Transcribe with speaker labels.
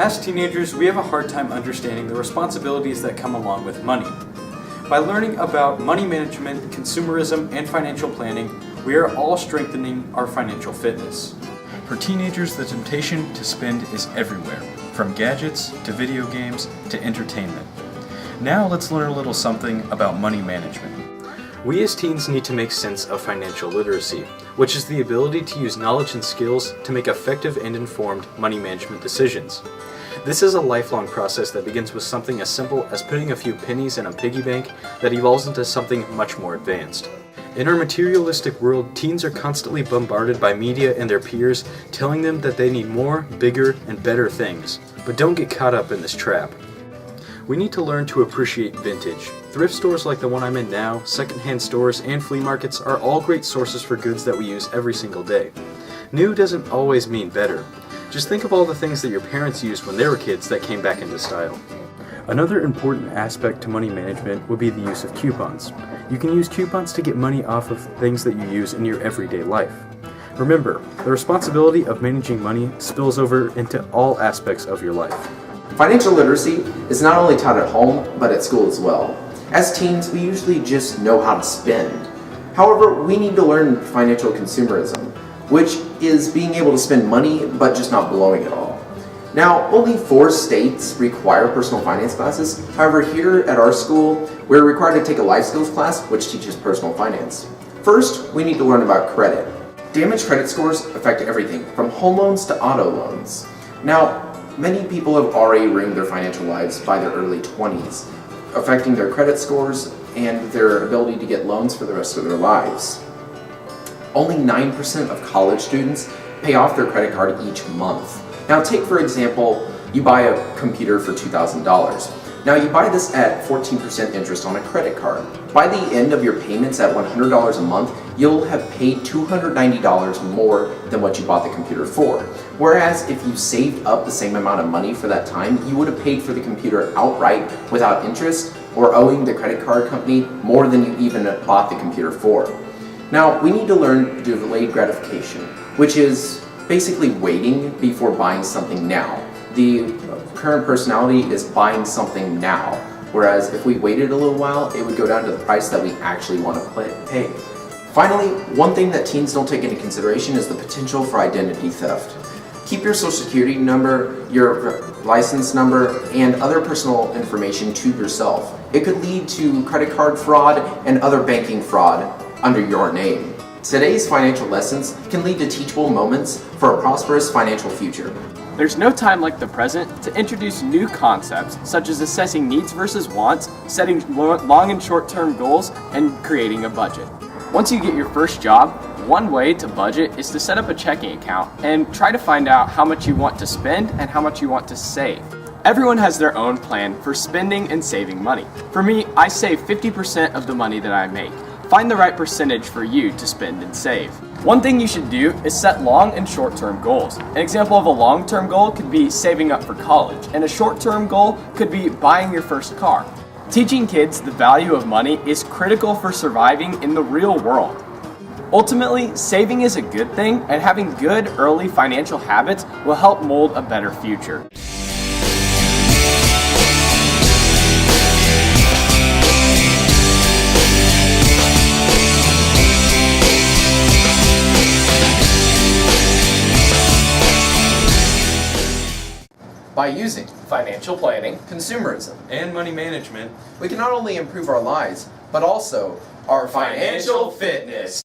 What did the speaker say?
Speaker 1: As teenagers, we have a hard time understanding the responsibilities that come along with money. By learning about money management, consumerism, and financial planning, we are all strengthening our financial fitness. For teenagers, the temptation to spend is everywhere, from gadgets to video games to entertainment. Now let's learn a little something about money management. We as teens need to make sense of financial literacy, which is the ability to use knowledge and skills to make effective and informed money management decisions. This is a lifelong process that begins with something as simple as putting a few pennies in a piggy bank that evolves into something much more advanced. In our materialistic world, teens are constantly bombarded by media and their peers telling them that they need more, bigger, and better things. But don't get caught up in this trap. We need to learn to appreciate vintage. Thrift stores like the one I'm in now, secondhand stores, and flea markets are all great sources for goods that we use every single day. New doesn't always mean better. Just think of all the things that your parents used when they were kids that came back into style. Another important aspect to money management would be the use of coupons. You can use coupons to get money off of things that you use in your everyday life. Remember, the responsibility of managing money spills over into all aspects of your life.
Speaker 2: Financial literacy is not only taught at home, but at school as well. As teens, we usually just know how to spend. However, we need to learn financial consumerism, which is being able to spend money, but just not blowing it all. Now, only 4 states require personal finance classes. However, here at our school, we're required to take a life skills class, which teaches personal finance. First, we need to learn about credit. Damaged credit scores affect everything, from home loans to auto loans. Now, many people have already ruined their financial lives by their early 20s, affecting their credit scores and their ability to get loans for the rest of their lives. Only 9% of college students pay off their credit card each month. Now take, for example, you buy a computer for $2,000. Now you buy this at 14% interest on a credit card. By the end of your payments at $100 a month, you'll have paid $290 more than what you bought the computer for. Whereas if you saved up the same amount of money for that time, you would have paid for the computer outright without interest or owing the credit card company more than you even bought the computer for. Now, we need to learn delayed gratification, which is basically waiting before buying something now. The current personality is buying something now, whereas if we waited a little while, it would go down to the price that we actually want to pay. Finally, one thing that teens don't take into consideration is the potential for identity theft. Keep your social security number, your license number, and other personal information to yourself. It could lead to credit card fraud and other banking fraud under your name. Today's financial lessons can lead to teachable moments for a prosperous financial future.
Speaker 3: There's no time like the present to introduce new concepts such as assessing needs versus wants, setting long and short-term goals, and creating a budget. Once you get your first job, one way to budget is to set up a checking account and try to find out how much you want to spend and how much you want to save. Everyone has their own plan for spending and saving money. For me, I save 50% of the money that I make. Find the right percentage for you to spend and save. One thing you should do is set long and short-term goals. An example of a long-term goal could be saving up for college, and a short-term goal could be buying your first car. Teaching kids the value of money is critical for surviving in the real world. Ultimately, saving is a good thing, and having good early financial habits will help mold a better future.
Speaker 2: By using
Speaker 3: Financial planning,
Speaker 2: consumerism,
Speaker 1: And money management,
Speaker 2: we can not only improve our lives, but also our
Speaker 3: financial fitness.